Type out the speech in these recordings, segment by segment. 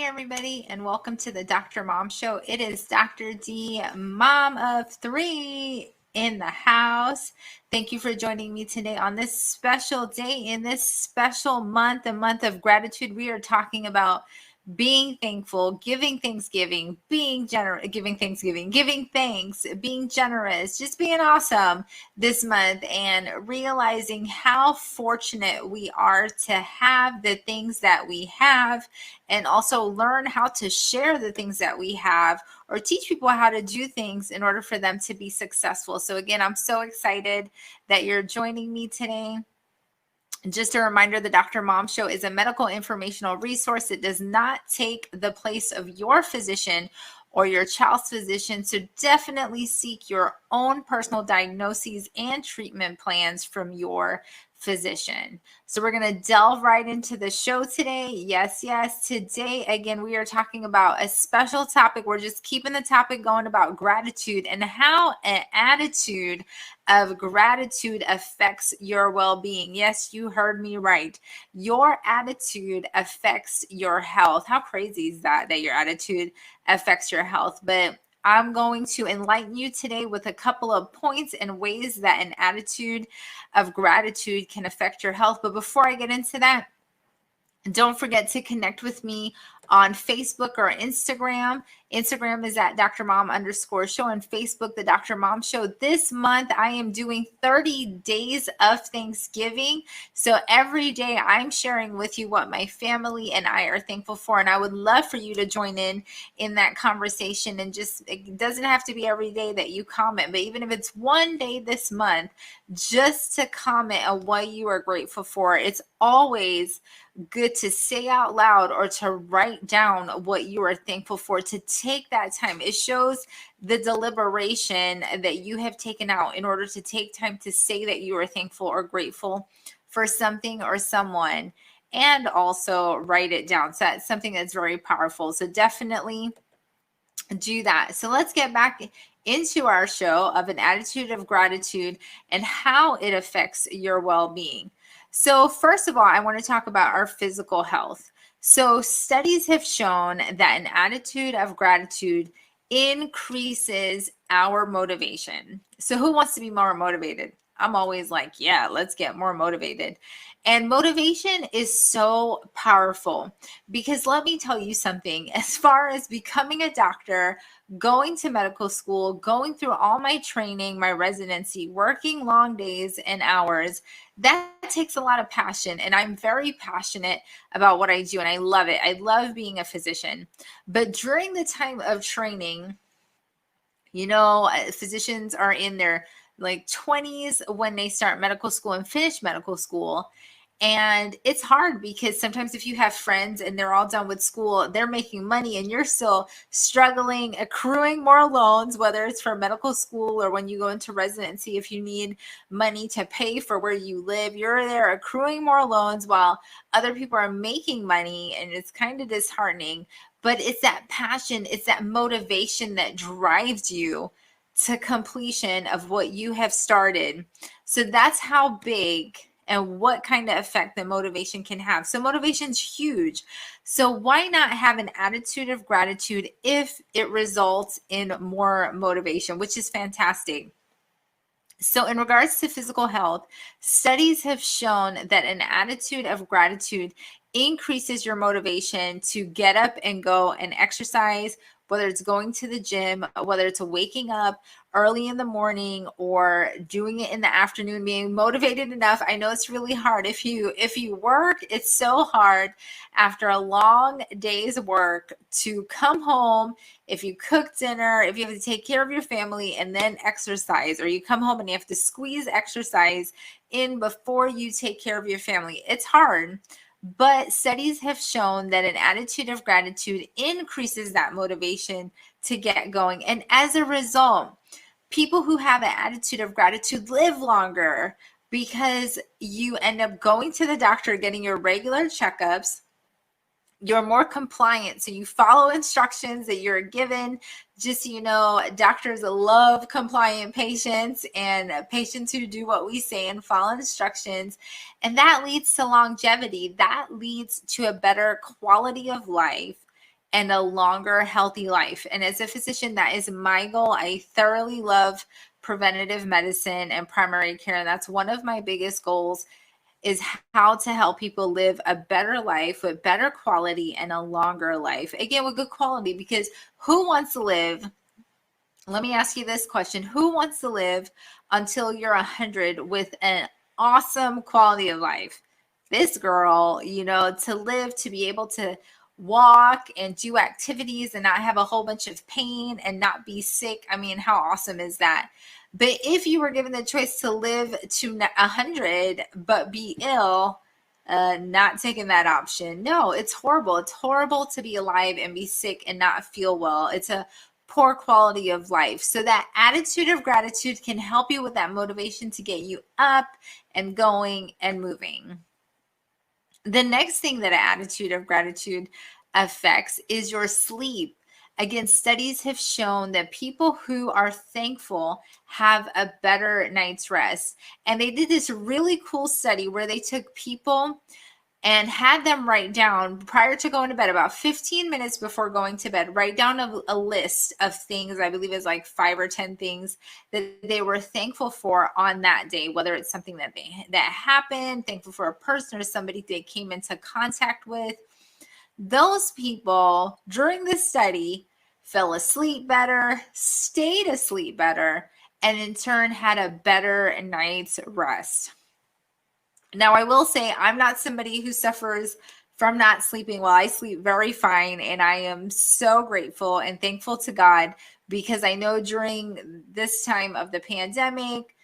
everybody, and welcome to the Dr. Mom Show. It is Dr. D, mom of three, in the house. Thank you for joining me today on this special day in this special month, a month of gratitude. We are talking about being thankful, giving Thanksgiving, being generous, giving Thanksgiving, giving thanks, being generous, just being awesome this month, and realizing how fortunate we are to have the things that we have, and also learn how to share the things that we have or teach people how to do things in order for them to be successful. So again, I'm so excited that you're joining me today. Just a reminder, the Dr. Mom Show is a medical informational resource. It does not take the place of your physician or your child's physician, so definitely seek your own personal diagnoses and treatment plans from your physician. So we're going to delve right into the show today. Yes. Today, again, we are talking about a special topic. We're just keeping the topic going about gratitude and how an attitude of gratitude affects your well-being. Yes, you heard me right. Your attitude affects your health. How crazy is that your attitude affects your health? But I'm going to enlighten you today with a couple of points and ways that an attitude of gratitude can affect your health. But before I get into that, don't forget to connect with me on Facebook or Instagram. Instagram is at Dr. Mom_show, and Facebook, the Dr. Mom Show. This month, I am doing 30 days of Thanksgiving. So every day I'm sharing with you what my family and I are thankful for. And I would love for you to join in that conversation. And just, it doesn't have to be every day that you comment, but even if it's one day this month, just to comment on what you are grateful for. It's always good to say out loud or to write down what you are thankful for, to take that time. It shows the deliberation that you have taken out in order to take time to say that you are thankful or grateful for something or someone, and also write it down. So that's something that's very powerful. So definitely do that. So let's get back into our show of an attitude of gratitude and how it affects your well-being. So first of all, I want to talk about our physical health. So studies have shown that an attitude of gratitude increases our motivation. So who wants to be more motivated? I'm always like, yeah, let's get more motivated. And motivation is so powerful because let me tell you something, as far as becoming a doctor, going to medical school, going through all my training, my residency, working long days and hours, that takes a lot of passion. And I'm very passionate about what I do and I love it. I love being a physician. But during the time of training, physicians are in their 20s when they start medical school and finish medical school. And it's hard because sometimes if you have friends and they're all done with school, they're making money and you're still struggling, accruing more loans, whether it's for medical school or when you go into residency, if you need money to pay for where you live, you're there accruing more loans while other people are making money, and it's kind of disheartening. But it's that passion, it's that motivation that drives you to completion of what you have started. So that's how big and what kind of effect the motivation can have. So motivation's huge. So why not have an attitude of gratitude if it results in more motivation, which is fantastic. So in regards to physical health, studies have shown that an attitude of gratitude increases your motivation to get up and go and exercise, whether it's going to the gym, whether it's waking up early in the morning or doing it in the afternoon, being motivated enough. I know it's really hard. If you work, it's so hard after a long day's work to come home. If you cook dinner, if you have to take care of your family and then exercise, or you come home and you have to squeeze exercise in before you take care of your family, it's hard. But studies have shown that an attitude of gratitude increases that motivation to get going. And as a result, people who have an attitude of gratitude live longer because you end up going to the doctor, getting your regular checkups. You're more compliant. So you follow instructions that you're given. Just so you know, doctors love compliant patients and patients who do what we say and follow instructions. And that leads to longevity. That leads to a better quality of life. and a longer, healthy life. And as a physician, that is my goal. I thoroughly love preventative medicine and primary care. And that's one of my biggest goals, is how to help people live a better life with better quality and a longer life. Again, with good quality, because who wants to live? Let me ask you this question. Who wants to live until you're 100 with an awesome quality of life? This girl, to live, to be able to walk and do activities and not have a whole bunch of pain and not be sick. I mean, how awesome is that? But if you were given the choice to live to 100 but be ill, not taking that option. No, it's horrible. It's horrible to be alive and be sick and not feel well. It's a poor quality of life. So that attitude of gratitude can help you with that motivation to get you up and going and moving. The next thing that an attitude of gratitude affects is your sleep. Again, studies have shown that people who are thankful have a better night's rest. And they did this really cool study where they took people and had them write down, prior to going to bed, about 15 minutes before going to bed, write down a list of things. I believe it's like 5 or 10 things that they were thankful for on that day, whether it's something that happened, thankful for a person or somebody they came into contact with. Those people during this study fell asleep better, stayed asleep better, and in turn had a better night's rest. Now, I will say I'm not somebody who suffers from not sleeping well. I sleep very fine, and I am so grateful and thankful to God, because I know during this time of the pandemic,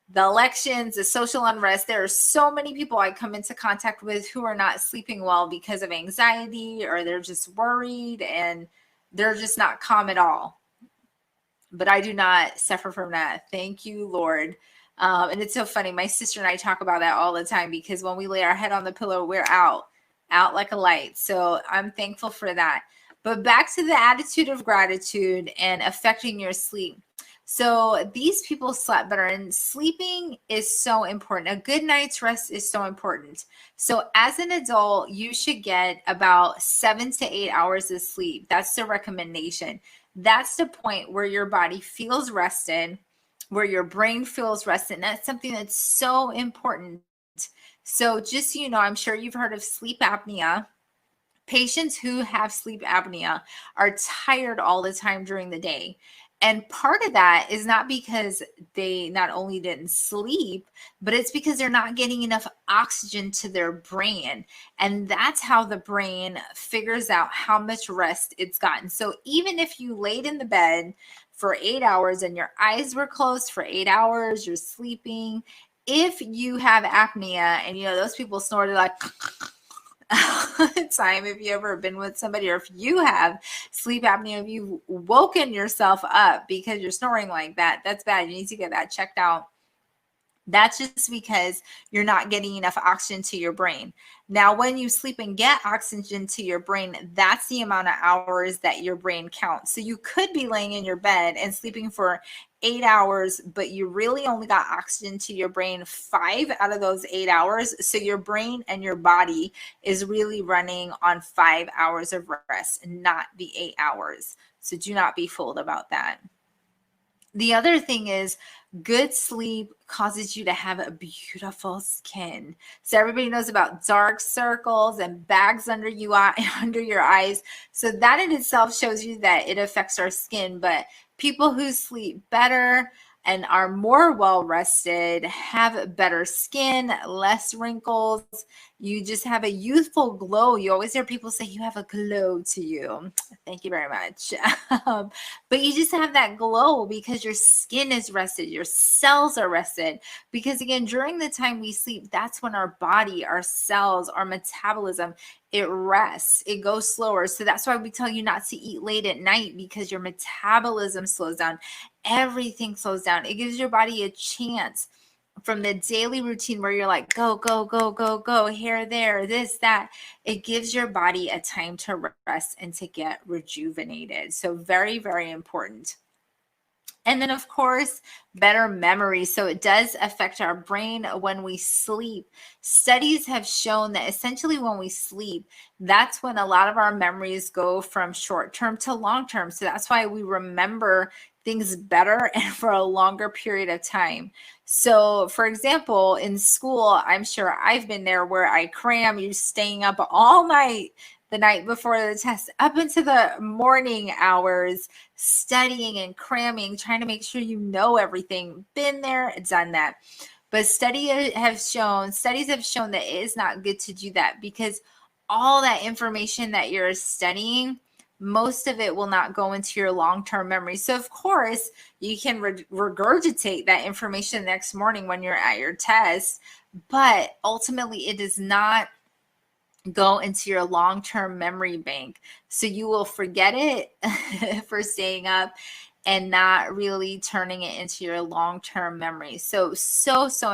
the elections, the social unrest, there are so many people I come into contact with who are not sleeping well because of anxiety, or they're just worried and they're just not calm at all. But I do not suffer from that. Thank you, Lord. And it's so funny. My sister and I talk about that all the time, because when we lay our head on the pillow, we're out like a light. So I'm thankful for that. But back to the attitude of gratitude and affecting your sleep. So these people slept better, and sleeping is so important. A good night's rest is so important. So as an adult, you should get about 7 to 8 hours of sleep. That's the recommendation. That's the point where your body feels rested, where your brain feels rested. And that's something that's so important. So just so you know, I'm sure you've heard of sleep apnea. Patients who have sleep apnea are tired all the time during the day. And part of that is not because they not only didn't sleep, but it's because they're not getting enough oxygen to their brain. And that's how the brain figures out how much rest it's gotten. So even if you laid in the bed for 8 hours and your eyes were closed for 8 hours, you're sleeping. If you have apnea, and those people snorted like time, if you ever been with somebody, or if you have sleep apnea, if you've woken yourself up because you're snoring like that, that's bad. You need to get that checked out. That's just because you're not getting enough oxygen to your brain. Now, when you sleep and get oxygen to your brain, that's the amount of hours that your brain counts. So you could be laying in your bed and sleeping for 8 hours, but you really only got oxygen to your brain 5 out of those 8 hours. So your brain and your body is really running on 5 hours of rest, not the 8 hours. So do not be fooled about that. The other thing is, good sleep causes you to have a beautiful skin. So everybody knows about dark circles and bags under your eyes. So that in itself shows you that it affects our skin. But people who sleep better and are more well rested have better skin, less wrinkles. You just have a youthful glow. You always hear people say you have a glow to you. Thank you very much. But you just have that glow because your skin is rested, your cells are rested. Because again, during the time we sleep, that's when our body, our cells, our metabolism, it rests, it goes slower. So that's why we tell you not to eat late at night, because your metabolism slows down. Everything slows down. It gives your body a chance from the daily routine where you're like, go, go, go, go, go, here, there, this, that. It gives your body a time to rest and to get rejuvenated. So very, very important. And then, of course, better memory. So it does affect our brain when we sleep. Studies have shown that essentially when we sleep, that's when a lot of our memories go from short term to long term. So that's why we remember things better and for a longer period of time. So, for example, in school, I'm sure I've been there where I cram, you're staying up all night the night before the test, up into the morning hours, studying and cramming, trying to make sure you know everything. Been there, done that. But studies have shown that it is not good to do that, because all that information that you're studying, most of it will not go into your long-term memory. So of course, you can regurgitate that information the next morning when you're at your test, but ultimately it does not go into your long-term memory bank. So you will forget it for staying up and not really turning it into your long-term memory. So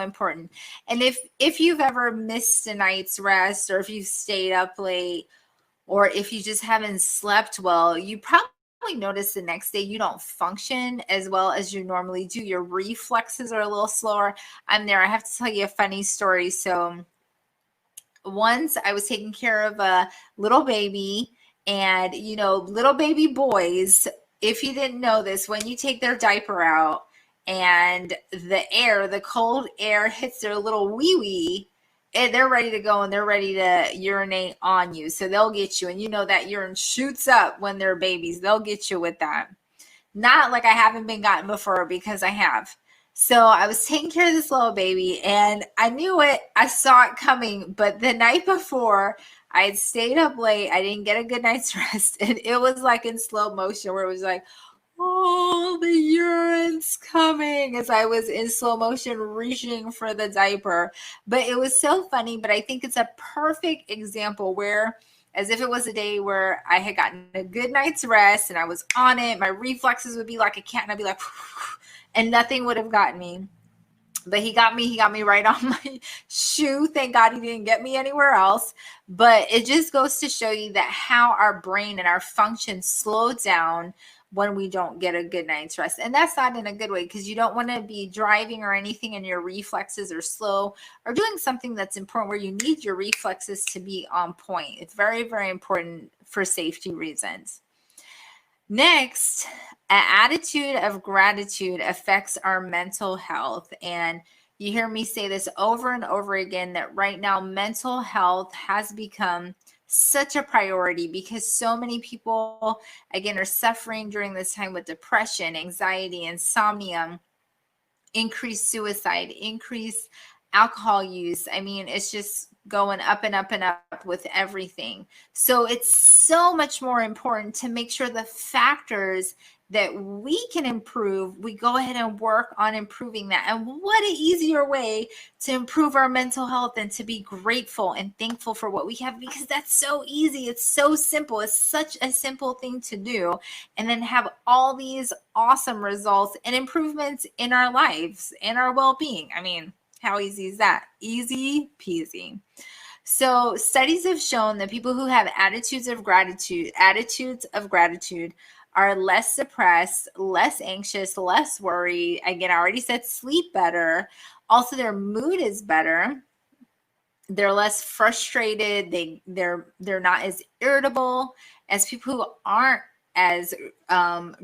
important. And if you've ever missed a night's rest, or if you've stayed up late, or if you just haven't slept well, you probably notice the next day you don't function as well as you normally do. Your reflexes are a little slower. I'm there. I have to tell you a funny story. So once I was taking care of a little baby, and little baby boys, if you didn't know this, when you take their diaper out and the cold air hits their little wee, and they're ready to go and they're ready to urinate on you. So they'll get you, and that urine shoots up when they're babies. They'll get you with that. Not like I haven't been gotten before, because I have. So I was taking care of this little baby, and I knew it. I saw it coming. But the night before, I had stayed up late. I didn't get a good night's rest. And it was like in slow motion, where it was like, oh, the urine's coming, as I was in slow motion reaching for the diaper. But it was so funny. But I think it's a perfect example where, as if it was a day where I had gotten a good night's rest and I was on it, my reflexes would be like a cat, and I'd be like, and nothing would have gotten me. But he got me right on my shoe. Thank God he didn't get me anywhere else. But it just goes to show you that how our brain and our function slow down when we don't get a good night's rest. And that's not in a good way, because you don't want to be driving or anything and your reflexes are slow, or doing something that's important where you need your reflexes to be on point. It's very, very important for safety reasons. Next, an attitude of gratitude affects our mental health. And you hear me say this over and over again, that right now mental health has become such a priority, because so many people, again, are suffering during this time with depression, anxiety, insomnia, increased suicide, increased alcohol use. I mean, it's just going up and up and up with everything. So it's so much more important to make sure the factors that we can improve, we go ahead and work on improving that. And what an easier way to improve our mental health than to be grateful and thankful for what we have, because that's so easy. It's so simple. It's such a simple thing to do, and then have all these awesome results and improvements in our lives and our well-being. I mean, how easy is that? Easy peasy. So studies have shown that people who have attitudes of gratitude are less depressed, less anxious, less worried. Again, I already said sleep better. Also, their mood is better. They're less frustrated. They're not as irritable as people who aren't as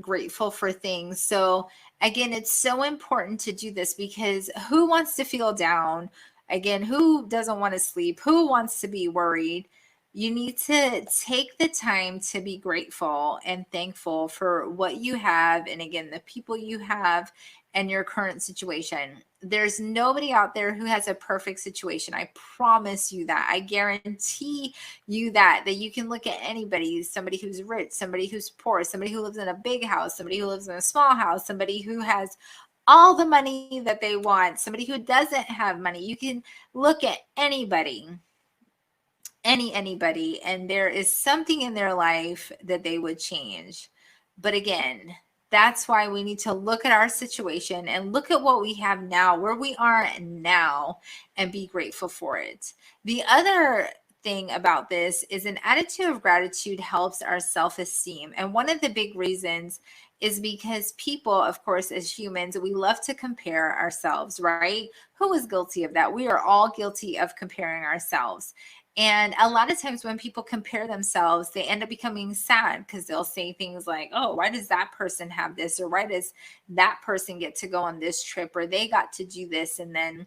grateful for things. So again, it's so important to do this, because who wants to feel down? Again, who doesn't want to sleep? Who wants to be worried? You need to take the time to be grateful and thankful for what you have, and again, the people you have and your current situation. There's nobody out there who has a perfect situation. I promise you that. I guarantee you that you can look at anybody, somebody who's rich, somebody who's poor, somebody who lives in a big house, somebody who lives in a small house, somebody who has all the money that they want, somebody who doesn't have money. You can look at anybody, and there is something in their life that they would change. But again, that's why we need to look at our situation and look at what we have now, where we are now, and be grateful for it. The other thing about this is an attitude of gratitude helps our self-esteem. And one of the big reasons is because people, of course, as humans, we love to compare ourselves, right? Who is guilty of that? We are all guilty of comparing ourselves. And a lot of times when people compare themselves, they end up becoming sad because they'll say things like, oh, why does that person have this? Or why does that person get to go on this trip? Or they got to do this. And then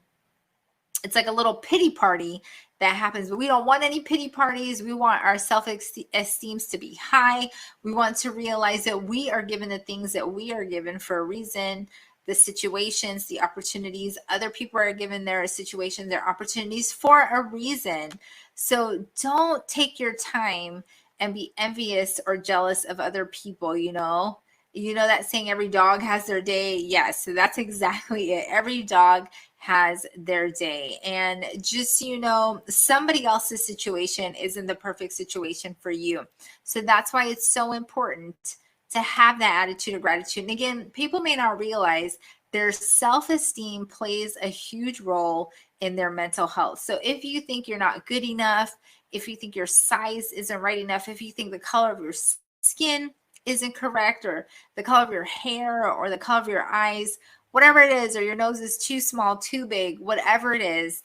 it's like a little pity party that happens, but we don't want any pity parties. We want our self-esteem to be high. We want to realize that we are given the things that we are given for a reason, the situations, the opportunities. Other people are given their situations, their opportunities for a reason. So don't take your time and be envious or jealous of other people, you know. You know that saying, every dog has their day? Yes, so that's exactly it. Every dog has their day. And just, you know, somebody else's situation isn't the perfect situation for you. So that's why it's so important to have that attitude of gratitude. And again, people may not realize their self-esteem plays a huge role in their mental health. So if you think you're not good enough, if you think your size isn't right enough, if you think the color of your skin isn't correct, or the color of your hair, or the color of your eyes, whatever it is, or your nose is too small, too big, whatever it is,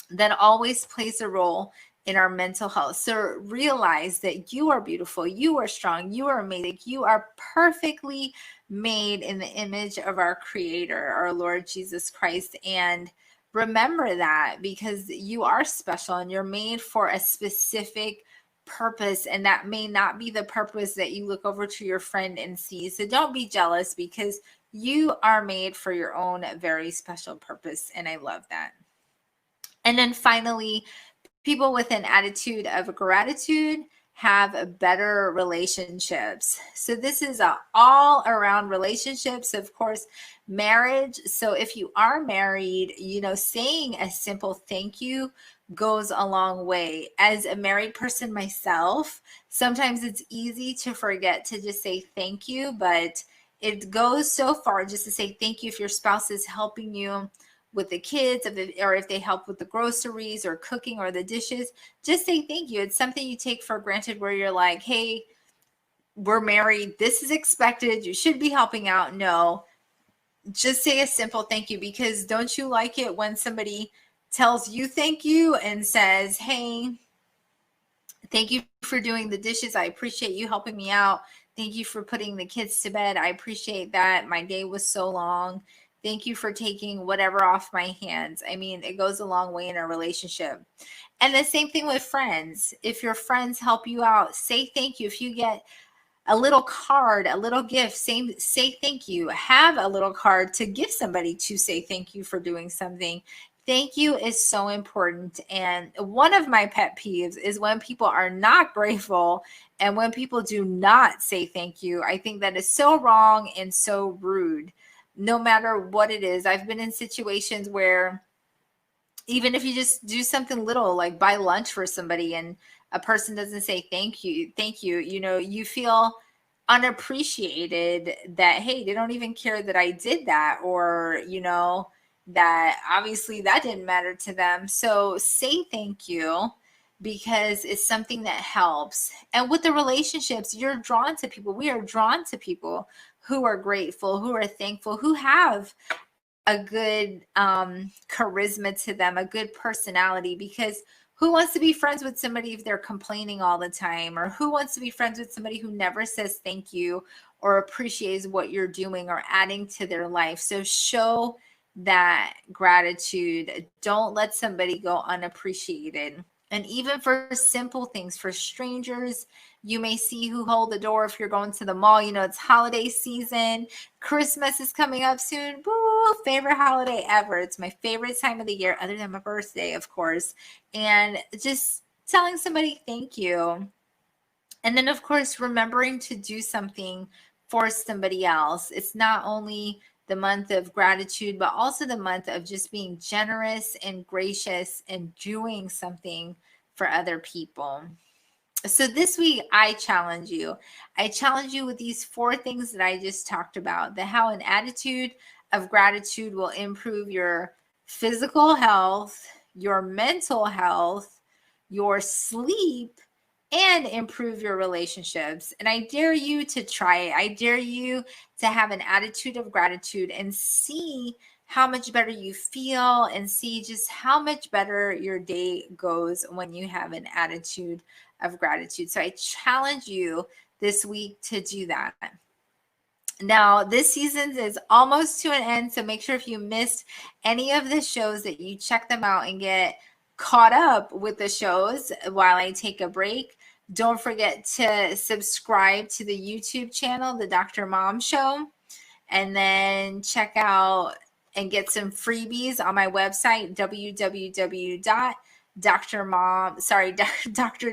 that always plays a role in our mental health. So realize that you are beautiful, you are strong, you are amazing, you are perfectly made in the image of our Creator, our Lord Jesus Christ. And remember that, because you are special and you're made for a specific purpose, and that may not be the purpose that you look over to your friend and see. So don't be jealous, because you are made for your own very special purpose. And I love that. And then finally, people with an attitude of gratitude have better relationships. So this is all around relationships, of course, marriage. So if you are married, you know, saying a simple thank you goes a long way. As a married person myself, sometimes it's easy to forget to just say thank you, but it goes so far just to say thank you if your spouse is helping you with the kids, or if they help with the groceries or cooking or the dishes. Just say thank you. It's something you take for granted, where you're like, hey, we're married, this is expected, you should be helping out. No, just say a simple thank you. Because don't you like it when somebody tells you thank you and says, hey, thank you for doing the dishes, I appreciate you helping me out, thank you for putting the kids to bed, I appreciate that, my day was so long, thank you for taking whatever off my hands. I mean, it goes a long way in a relationship. And the same thing with friends. If your friends help you out, say thank you. If you get a little card, a little gift, say thank you. Have a little card to give somebody to say thank you for doing something. Thank you is so important. And one of my pet peeves is when people are not grateful and when people do not say thank you. I think that is so wrong and so rude, no matter what it is. I've been in situations where even if you just do something little, like buy lunch for somebody, and a person doesn't say thank you, you know, you feel unappreciated, that, hey, they don't even care that I did that, or, you know, that obviously that didn't matter to them. So say thank you, because it's something that helps. And with the relationships, you're drawn to people. We are drawn to people who are grateful, who are thankful, who have a good charisma to them, a good personality. Because who wants to be friends with somebody if they're complaining all the time? Or who wants to be friends with somebody who never says thank you or appreciates what you're doing or adding to their life? So show that gratitude. Don't let somebody go unappreciated. And even for simple things, for strangers, you may see who hold the door if you're going to the mall. You know, it's holiday season. Christmas is coming up soon. Woo, favorite holiday ever. It's my favorite time of the year, other than my birthday, of course. And just telling somebody thank you. And then, of course, remembering to do something for somebody else. It's not only the month of gratitude, but also the month of just being generous and gracious and doing something for other people. So this week, I challenge you. I challenge you with these 4 things that I just talked about, that how an attitude of gratitude will improve your physical health, your mental health, your sleep, and improve your relationships. And I dare you to try it. I dare you to have an attitude of gratitude and see how much better you feel and see just how much better your day goes when you have an attitude of gratitude. So I challenge you this week to do that. Now, this season is almost to an end, so make sure if you missed any of the shows that you check them out and get caught up with the shows while I take a break. Don't forget to subscribe to the YouTube channel, The Dr. Mom Show, and then check out and get some freebies on my website, Dr.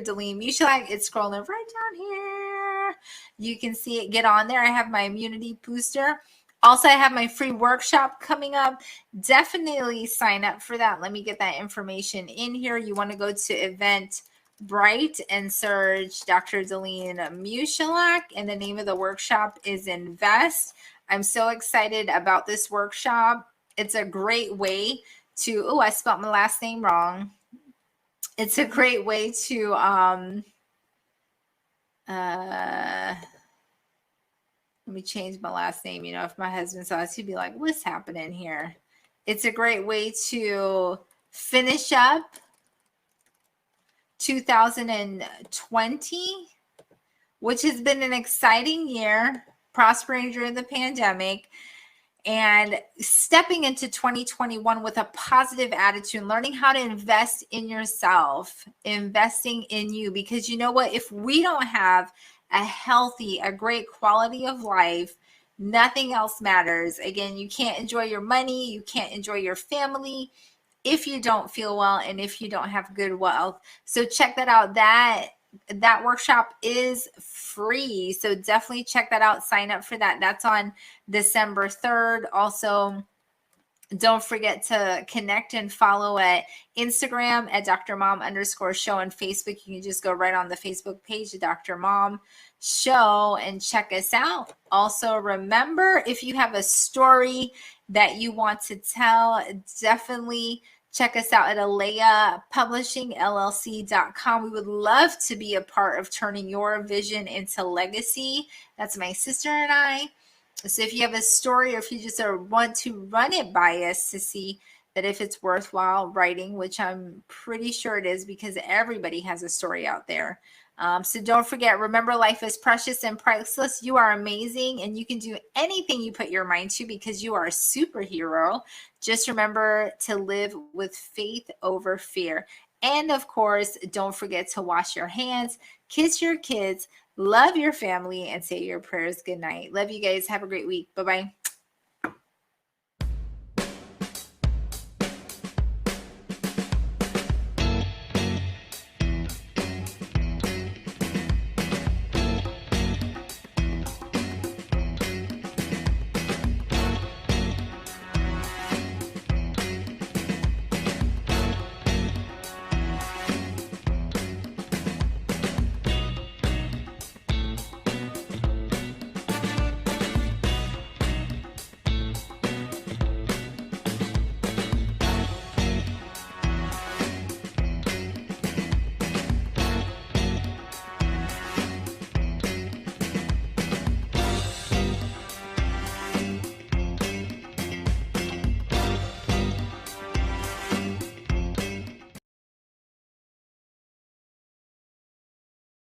Deline Mushalak. It's scrolling right down here. You can see it. Get on there. I have my immunity booster. Also, I have my free workshop coming up. Definitely sign up for that. Let me get that information in here. You want to go to Eventbrite and search Dr. Deline Mushalak, and the name of the workshop is Invest. I'm so excited about this workshop. It's a great way to, oh, I spelled my last name wrong. It's a great way to, let me change my last name. You know, if my husband saw us, he'd be like, what's happening here? It's a great way to finish up 2020, which has been an exciting year, prospering during the pandemic, and stepping into 2021 with a positive attitude, learning how to invest in yourself, investing in you. Because you know what? If we don't have a healthy, a great quality of life, nothing else matters. Again, you can't enjoy your money, you can't enjoy your family if you don't feel well and if you don't have good wealth. So check that out. That workshop is free. So definitely check that out. Sign up for that. That's on December 3rd. Also, don't forget to connect and follow at Instagram at Dr. Mom _show, and Facebook. You can just go right on the Facebook page, the Dr. Mom Show, and check us out. Also, remember, if you have a story that you want to tell, definitely check us out at AleaPublishingLLC.com. We would love to be a part of turning your vision into legacy. That's my sister and I. So if you have a story, or if you just want to run it by us to see that if it's worthwhile writing, which I'm pretty sure it is because everybody has a story out there. So don't forget, remember, life is precious and priceless. You are amazing, and you can do anything you put your mind to because you are a superhero. Just remember to live with faith over fear. And of course, don't forget to wash your hands, kiss your kids, love your family, and say your prayers. Good night. Love you guys. Have a great week. Bye-bye.